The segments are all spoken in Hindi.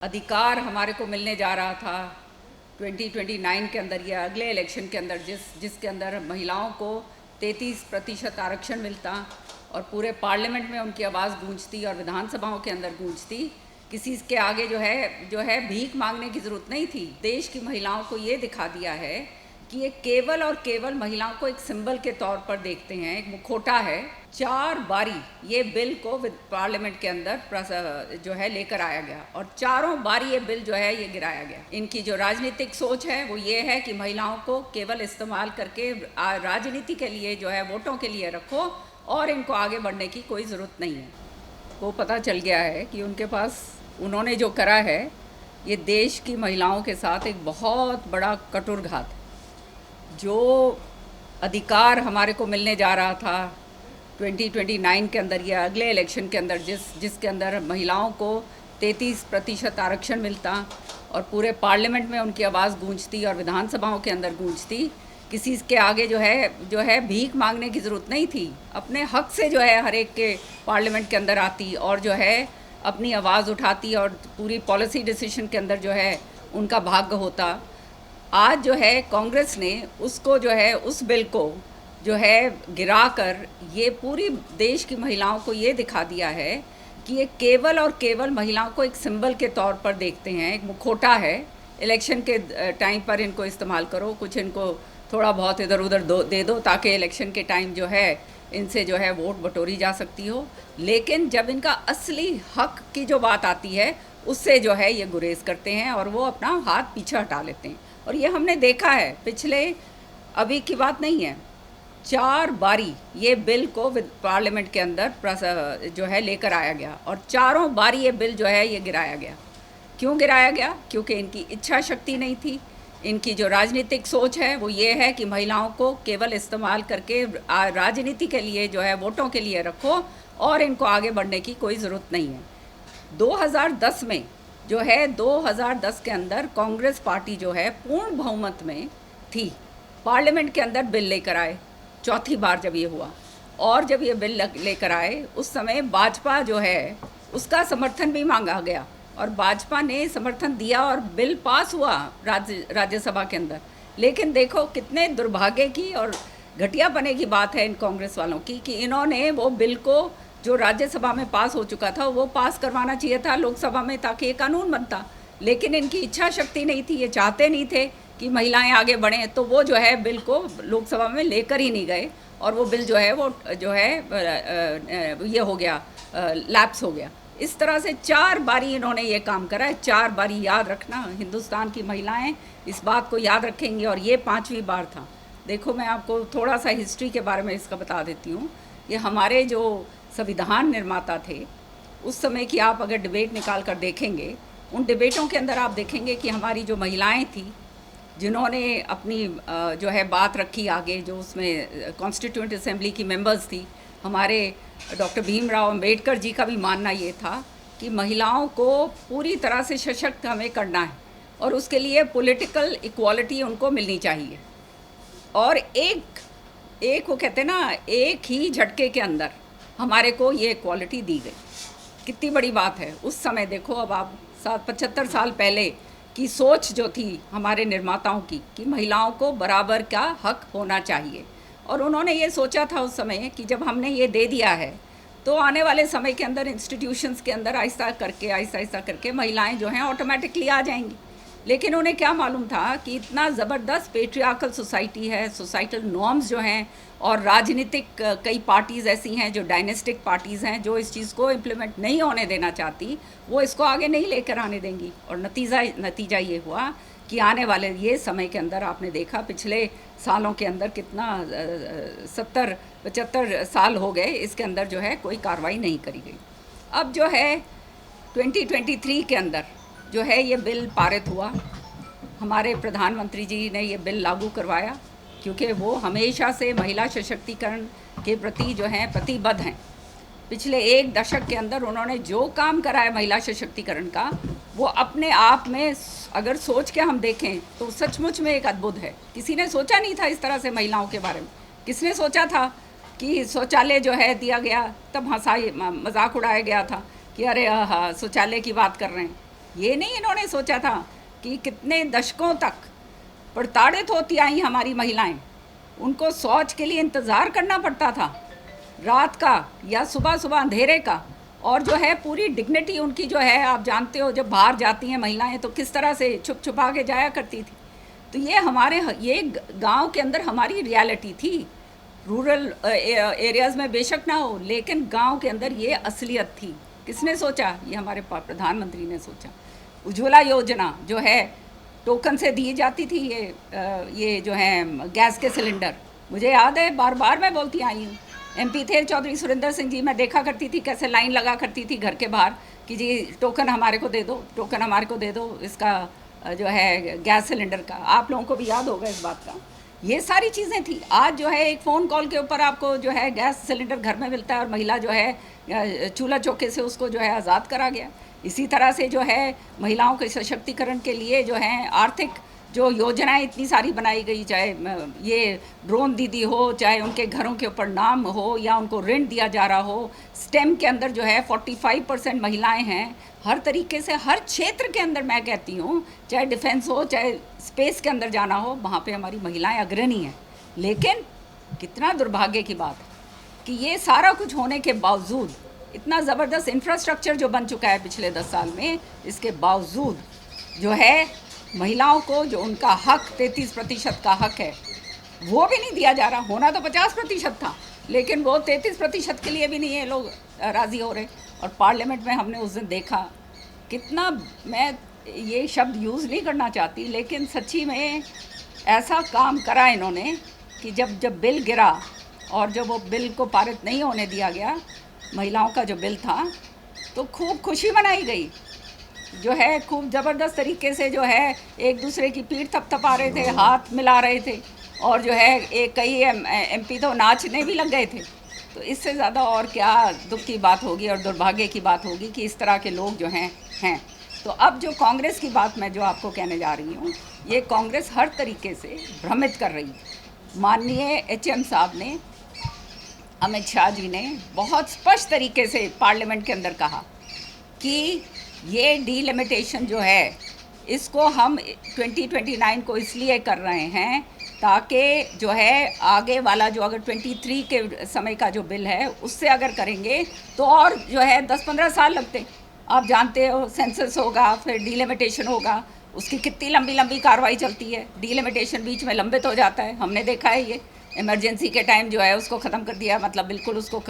अधिकार हमारे को मिलने जा रहा था 2029 के अंदर या अगले इलेक्शन के अंदर जिसके अंदर महिलाओं को 33% आरक्षण मिलता और पूरे पार्लियामेंट में उनकी आवाज़ गूंजती और विधानसभाओं के अंदर गूंजती। किसी के आगे जो है भीख मांगने की ज़रूरत नहीं थी। देश की महिलाओं को ये दिखा दिया है कि ये केवल और केवल महिलाओं को एक सिंबल के तौर पर देखते हैं, एक मुखौटा है। 4 बारी ये बिल को पार्लियामेंट के अंदर जो है लेकर आया गया और चारों बारी ये बिल जो है ये गिराया गया। इनकी जो राजनीतिक सोच है वो ये है कि महिलाओं को केवल इस्तेमाल करके राजनीति के लिए जो है वोटों के लिए रखो और इनको आगे बढ़ने की कोई ज़रूरत नहीं है। वो पता चल गया है कि उनके पास उन्होंने जो करा है ये देश की महिलाओं के साथ एक बहुत बड़ा कटुरघात है। जो अधिकार हमारे को मिलने जा रहा था 2029 के अंदर या अगले इलेक्शन के अंदर जिसके अंदर महिलाओं को 33% आरक्षण मिलता और पूरे पार्लियामेंट में उनकी आवाज़ गूंजती और विधानसभाओं के अंदर गूंजती। किसी के आगे जो है भीख मांगने की ज़रूरत नहीं थी। अपने हक से जो है हर एक के पार्लियामेंट के अंदर आती और जो है अपनी आवाज़ उठाती और पूरी पॉलिसी डिसीजन के अंदर जो है उनका भाग्य होता। आज जो है कांग्रेस ने उसको जो है उस बिल को जो है गिराकर ये पूरी देश की महिलाओं को ये दिखा दिया है कि ये केवल और केवल महिलाओं को एक सिंबल के तौर पर देखते हैं, एक मुखौटा है। इलेक्शन के टाइम पर इनको इस्तेमाल करो, कुछ इनको थोड़ा बहुत इधर उधर दे दो ताकि इलेक्शन के टाइम जो है इनसे जो है वोट बटोरी जा सकती हो। लेकिन जब इनका असली हक की जो बात आती है उससे जो है ये गुरेज करते हैं और वो अपना हाथ पीछे हटा लेते हैं। और ये हमने देखा है, पिछले अभी की बात नहीं है, 4 बारी ये बिल को पार्लियामेंट के अंदर जो है लेकर आया गया और चारों बारी ये बिल जो है ये गिराया गया। क्यों गिराया गया? क्योंकि इनकी इच्छा शक्ति नहीं थी। इनकी जो राजनीतिक सोच है वो ये है कि महिलाओं को केवल इस्तेमाल करके राजनीति के लिए जो है वोटों के लिए रखो और इनको आगे बढ़ने की कोई ज़रूरत नहीं है। 2010 में जो है 2010 के अंदर कांग्रेस पार्टी जो है पूर्ण बहुमत में थी, पार्लियामेंट के अंदर बिल लेकर आए। चौथी बार जब ये हुआ और जब ये बिल लेकर आए उस समय भाजपा जो है उसका समर्थन भी मांगा गया और भाजपा ने समर्थन दिया और बिल पास हुआ राज्यसभा के अंदर। लेकिन देखो कितने दुर्भाग्य की और घटियापने की बात है इन कांग्रेस वालों की कि इन्होंने वो बिल को जो राज्यसभा में पास हो चुका था वो पास करवाना चाहिए था लोकसभा में ताकि ये कानून बनता। लेकिन इनकी इच्छा शक्ति नहीं थी, ये चाहते नहीं थे कि महिलाएं आगे बढ़ें, तो वो जो है बिल को लोकसभा में लेकर ही नहीं गए और वो बिल जो है वो जो है ये हो गया, लैप्स हो गया। इस तरह से 4 बारी इन्होंने ये काम करा है। 4 बारी याद रखना, हिंदुस्तान की महिलाएं इस बात को याद रखेंगी और ये 5वीं बार था। देखो मैं आपको थोड़ा सा हिस्ट्री के बारे में इसका बता देती हूँ। ये हमारे जो संविधान निर्माता थे उस समय की आप अगर डिबेट निकाल कर देखेंगे, उन डिबेटों के अंदर आप देखेंगे कि हमारी जो महिलाएं थी जिन्होंने अपनी जो है बात रखी आगे, जो उसमें कॉन्स्टिट्यूएंट असेंबली की मेंबर्स थी, हमारे डॉक्टर भीमराव अंबेडकर जी का भी मानना ये था कि महिलाओं को पूरी तरह से सशक्त हमें करना है और उसके लिए पॉलिटिकल इक्वालिटी उनको मिलनी चाहिए। और एक वो कहते हैं ना, एक ही झटके के अंदर हमारे को ये इक्वालिटी दी गई। कितनी बड़ी बात है। उस समय देखो, अब आप 75 साल पहले की सोच जो थी हमारे निर्माताओं की कि महिलाओं को बराबर का हक होना चाहिए और उन्होंने ये सोचा था उस समय कि जब हमने ये दे दिया है तो आने वाले समय के अंदर इंस्टीट्यूशंस के अंदर आहिस्ता आहिस्ता करके महिलाएं जो हैं ऑटोमेटिकली आ जाएंगी। लेकिन उन्हें क्या मालूम था कि इतना ज़बरदस्त पेट्रियार्कल सोसाइटी है, सोसाइटल नॉर्म्स जो हैं और राजनीतिक कई पार्टीज़ ऐसी हैं जो डायनेस्टिक पार्टीज़ हैं जो इस चीज़ को इम्प्लीमेंट नहीं होने देना चाहती, वो इसको आगे नहीं लेकर आने देंगी। और नतीजा ये हुआ कि आने वाले ये समय के अंदर आपने देखा पिछले सालों के अंदर कितना 70-75 साल हो गए, इसके अंदर जो है कोई कार्रवाई नहीं करी गई। अब जो है 2023 के अंदर जो है ये बिल पारित हुआ। हमारे प्रधानमंत्री जी ने ये बिल लागू करवाया क्योंकि वो हमेशा से महिला सशक्तिकरण के प्रति जो हैं प्रतिबद्ध हैं। पिछले 1 दशक के अंदर उन्होंने जो काम करा है महिला सशक्तिकरण का, वो अपने आप में अगर सोच के हम देखें तो सचमुच में एक अद्भुत है। किसी ने सोचा नहीं था इस तरह से महिलाओं के बारे में। किसने सोचा था कि शौचालय जो है दिया गया, तब मजाक उड़ाया गया था कि अरे हाँ शौचालय की बात कर रहे हैं। ये नहीं इन्होंने सोचा था कि कितने दशकों तक प्रताड़ित होती आई हमारी महिलाएं, उनको शौच के लिए इंतज़ार करना पड़ता था रात का या सुबह सुबह अंधेरे का, और जो है पूरी डिग्निटी उनकी जो है, आप जानते हो जब बाहर जाती हैं महिलाएं तो किस तरह से छुप छुपा के जाया करती थी। तो ये गांव के अंदर हमारी रियलिटी थी। रूरल एरियाज़ में बेशक ना हो, लेकिन गांव के अंदर ये असलियत थी। किसने सोचा? ये हमारे प्रधानमंत्री ने सोचा। उज्ज्वला योजना जो है टोकन से दी जाती थी, ये जो है गैस के सिलेंडर, मुझे याद है बार बार मैं बोलती आई हूँ। MP थे चौधरी सुरेंद्र सिंह जी, मैं देखा करती थी कैसे लाइन लगा करती थी घर के बाहर कि जी टोकन हमारे को दे दो, टोकन हमारे को दे दो, इसका जो है गैस सिलेंडर का। आप लोगों को भी याद होगा इस बात का। ये सारी चीज़ें थी। आज जो है एक फ़ोन कॉल के ऊपर आपको जो है गैस सिलेंडर घर में मिलता है और महिला जो है चूल्हा चौके से उसको जो है आज़ाद करा गया। इसी तरह से जो है महिलाओं के सशक्तिकरण के लिए जो है आर्थिक जो योजनाएं इतनी सारी बनाई गई, चाहे ये ड्रोन दीदी हो, चाहे उनके घरों के ऊपर नाम हो, या उनको ऋण दिया जा रहा हो। स्टेम के अंदर जो है 45% महिलाएं हैं। हर तरीके से हर क्षेत्र के अंदर मैं कहती हूँ, चाहे डिफेंस हो, चाहे स्पेस के अंदर जाना हो, वहाँ पे हमारी महिलाएं अग्रणी हैं। लेकिन कितना दुर्भाग्य की बात है कि ये सारा कुछ होने के बावजूद, इतना ज़बरदस्त इंफ्रास्ट्रक्चर जो बन चुका है पिछले 10 साल में, इसके बावजूद जो है महिलाओं को जो उनका हक 33% का हक है वो भी नहीं दिया जा रहा। होना तो 50% था, लेकिन वो 33% के लिए भी नहीं ये लोग राज़ी हो रहे। और पार्लियामेंट में हमने उस दिन देखा कितना, मैं ये शब्द यूज़ नहीं करना चाहती, लेकिन सच्ची में ऐसा काम करा इन्होंने कि जब बिल गिरा और जब वो बिल को पारित नहीं होने दिया गया, महिलाओं का जो बिल था, तो खूब खुशी मनाई गई। जो है खूब ज़बरदस्त तरीके से जो है एक दूसरे की पीठ थपथपा रहे थे, हाथ मिला रहे थे, और जो है कई MP तो नाचने भी लग गए थे। तो इससे ज़्यादा और क्या दुख की बात होगी और दुर्भाग्य की बात होगी कि इस तरह के लोग जो हैं। तो अब जो कांग्रेस की बात मैं जो आपको कहने जा रही हूँ, ये कांग्रेस हर तरीके से भ्रमित कर रही है। माननीय HM साहब ने, अमित शाह जी ने बहुत स्पष्ट तरीके से पार्लियामेंट के अंदर कहा कि ये डीलिमिटेशन जो है, इसको हम 2029 को इसलिए कर रहे हैं ताकि जो है आगे वाला जो अगर 23 के समय का जो बिल है उससे अगर करेंगे तो और जो है 10-15 साल लगते। आप जानते हो सेंसस होगा, फिर डीलिमिटेशन होगा, उसकी कितनी लंबी लंबी कार्रवाई चलती है। डीलिमिटेशन बीच में लंबित हो जाता है, हमने देखा है। ये इमरजेंसी के टाइम जो है उसको ख़त्म कर दिया, मतलब बिल्कुल उसको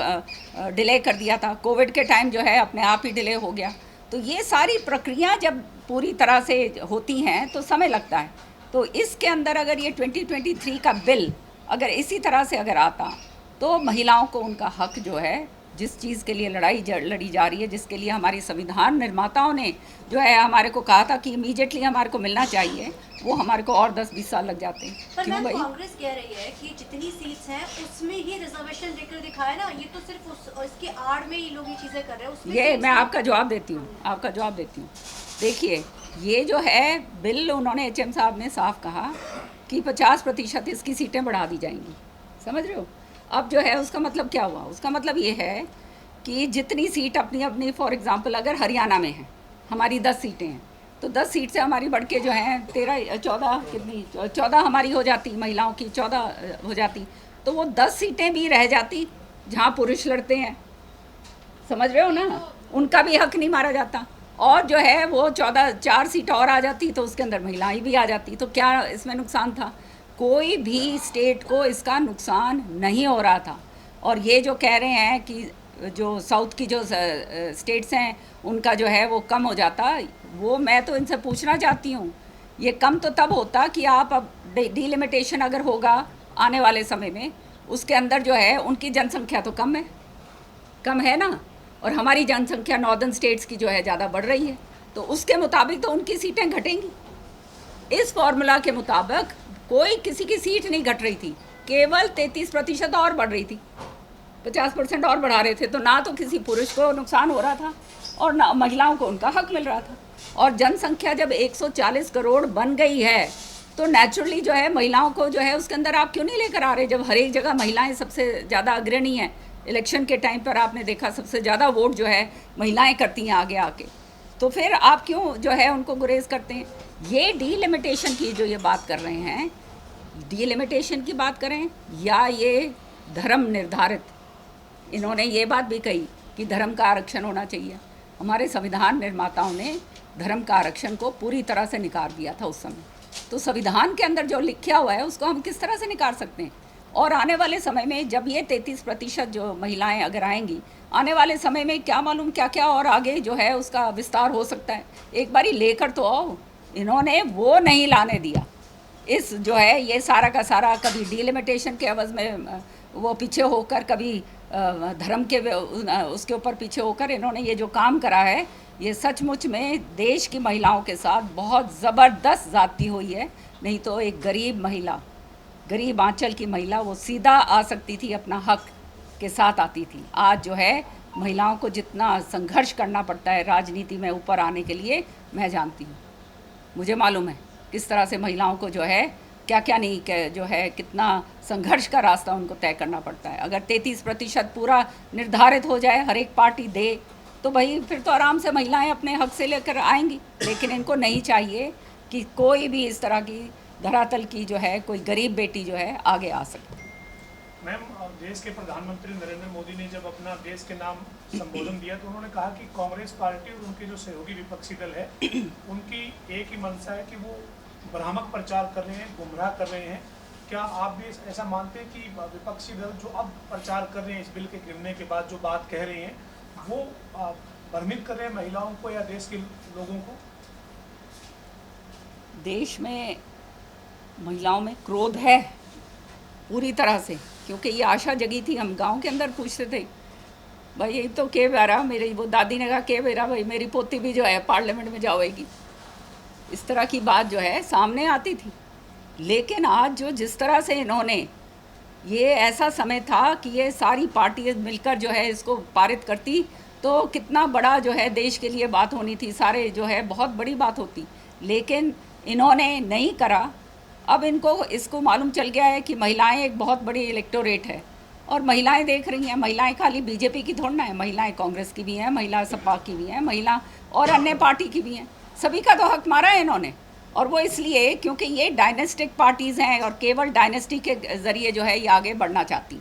डिले कर दिया था। कोविड के टाइम जो है अपने आप ही डिले हो गया। तो ये सारी प्रक्रिया जब पूरी तरह से होती हैं तो समय लगता है। तो इसके अंदर अगर ये 2023 का बिल अगर इसी तरह से अगर आता, तो महिलाओं को उनका हक जो है, जिस चीज़ के लिए लड़ी जा रही है, जिसके लिए हमारी संविधान निर्माताओं ने जो है हमारे को कहा था कि इमीडिएटली हमारे को मिलना चाहिए, वो हमारे को और 10-20 साल लग जाते हैं। पर क्यों भाई? कांग्रेस कह रही है कि जितनी सीट्स हैं उसमें ही रिजर्वेशन देकर दिखाया ना, ये तो सिर्फ इसके आड़ में ही लोग ये चीज़ें कर रहे हैं। उसमें ये मैं आपका जवाब देती हूँ, देखिए ये जो है बिल, उन्होंने HM साहब ने साफ कहा कि 50% इसकी सीटें बढ़ा दी जाएंगी। समझ रहे हो? अब जो है उसका मतलब क्या हुआ? उसका मतलब ये है कि जितनी सीट अपनी अपनी, फॉर एग्ज़ाम्पल अगर हरियाणा में है हमारी 10 सीटें हैं, तो 10 सीट से हमारी बढ़ के जो हैं 14 हमारी हो जाती, महिलाओं की 14 हो जाती, तो वो 10 सीटें भी रह जाती जहाँ पुरुष लड़ते हैं। समझ रहे हो ना? उनका भी हक नहीं मारा जाता, और जो है वो 4 सीट और आ जाती तो उसके अंदर महिलाएं भी आ जाती। तो क्या इसमें नुकसान था? कोई भी स्टेट को इसका नुकसान नहीं हो रहा था। और ये जो कह रहे हैं कि जो साउथ की जो स्टेट्स हैं उनका जो है वो कम हो जाता, वो मैं तो इनसे पूछना चाहती हूँ, ये कम तो तब होता कि आप अब डीलिमिटेशन अगर होगा आने वाले समय में, उसके अंदर जो है उनकी जनसंख्या तो कम है ना, और हमारी जनसंख्या नॉर्दर्न स्टेट्स की जो है ज़्यादा बढ़ रही है, तो उसके मुताबिक तो उनकी सीटें घटेंगी। इस फॉर्मूला के मुताबिक कोई किसी की सीट नहीं घट रही थी, केवल 33% और बढ़ रही थी। 50% और बढ़ा रहे थे, तो ना तो किसी पुरुष को नुकसान हो रहा था और ना महिलाओं को उनका हक मिल रहा था। और जनसंख्या जब 140 करोड़ बन गई है, तो नेचुरली जो है महिलाओं को जो है उसके अंदर आप क्यों नहीं लेकर आ रहे? जब हर एक जगह महिलाएं सबसे ज़्यादा अग्रणी हैं, इलेक्शन के टाइम पर आपने देखा सबसे ज़्यादा वोट जो है महिलाएं करती हैं आगे आके। तो फिर आप क्यों जो है उनको गुरेज करते हैं? ये डीलिमिटेशन की जो ये बात कर रहे हैं, डीलिमिटेशन की बात करें या ये धर्म निर्धारित, इन्होंने ये बात भी कही कि धर्म का आरक्षण होना चाहिए। हमारे संविधान निर्माताओं ने धर्म का आरक्षण को पूरी तरह से निकाल दिया था उस समय। तो संविधान के अंदर जो लिखा हुआ है उसको हम किस तरह से निकाल सकते हैं? और आने वाले समय में जब ये 33% जो महिलाएं अगर आएंगी, आने वाले समय में क्या मालूम क्या क्या और आगे जो है उसका विस्तार हो सकता है। एक बारी लेकर तो आओ। इन्होंने वो नहीं लाने दिया। इस जो है ये सारा का सारा कभी डीलिमिटेशन के एवज में वो पीछे होकर, कभी धर्म के उसके ऊपर पीछे होकर इन्होंने ये जो काम करा है, ये सचमुच में देश की महिलाओं के साथ बहुत ज़बरदस्त ज़्यादती हुई है। नहीं तो एक गरीब महिला, गरीब आंचल की महिला, वो सीधा आ सकती थी, अपना हक के साथ आती थी। आज जो है महिलाओं को जितना संघर्ष करना पड़ता है राजनीति में ऊपर आने के लिए, मैं जानती हूँ, मुझे मालूम है किस तरह से महिलाओं को जो है क्या क्या नहीं जो है कितना संघर्ष का रास्ता उनको तय करना पड़ता है। अगर 33% पूरा निर्धारित हो जाए, हर एक पार्टी दे, तो भाई फिर तो आराम से महिलाएं अपने हक से लेकर आएंगी। लेकिन इनको नहीं चाहिए कि कोई भी इस तरह की धरातल की जो है कोई गरीब बेटी जो है आगे आ सके। मैम, देश के प्रधानमंत्री नरेंद्र मोदी ने जब अपना देश के नाम संबोधन दिया तो उन्होंने कहा कि कांग्रेस पार्टी और उनके जो सहयोगी विपक्षी दल है उनकी एक ही मंशा है कि वो भ्रामक प्रचार कर रहे हैं, गुमराह कर रहे हैं। क्या आप भी ऐसा मानते हैं कि विपक्षी दल जो अब प्रचार कर रहे हैं इस बिल के गिरने के बाद, जो बात कह रहे हैं, वो भ्रमित कर रहे हैं महिलाओं को या देश के लोगों को? देश में महिलाओं में क्रोध है पूरी तरह से, क्योंकि ये आशा जगी थी। हम गांव के अंदर पूछते थे, भाई ये तो के बेरा, मेरी वो दादी ने कहा के बेरा भाई मेरी पोती भी जो है पार्लियामेंट में जाएगी, इस तरह की बात जो है सामने आती थी। लेकिन आज जो जिस तरह से इन्होंने, ये ऐसा समय था कि ये सारी पार्टी मिलकर जो है इसको पारित करती तो कितना बड़ा जो है देश के लिए बात होनी थी, सारे जो है बहुत बड़ी बात होती। लेकिन इन्होंने नहीं करा। अब इनको इसको मालूम चल गया है कि महिलाएं एक बहुत बड़ी इलेक्टोरेट है और महिलाएं देख रही हैं। महिलाएं खाली बीजेपी की थोड़ी ना है, महिलाएं कांग्रेस की भी हैं, महिला सपा की भी हैं, महिला और अन्य पार्टी की भी हैं। सभी का तो हक मारा है इन्होंने। और वो इसलिए क्योंकि ये डायनेस्टिक पार्टीज़ हैं और केवल डायनेस्टी के ज़रिए जो है ये आगे बढ़ना चाहती।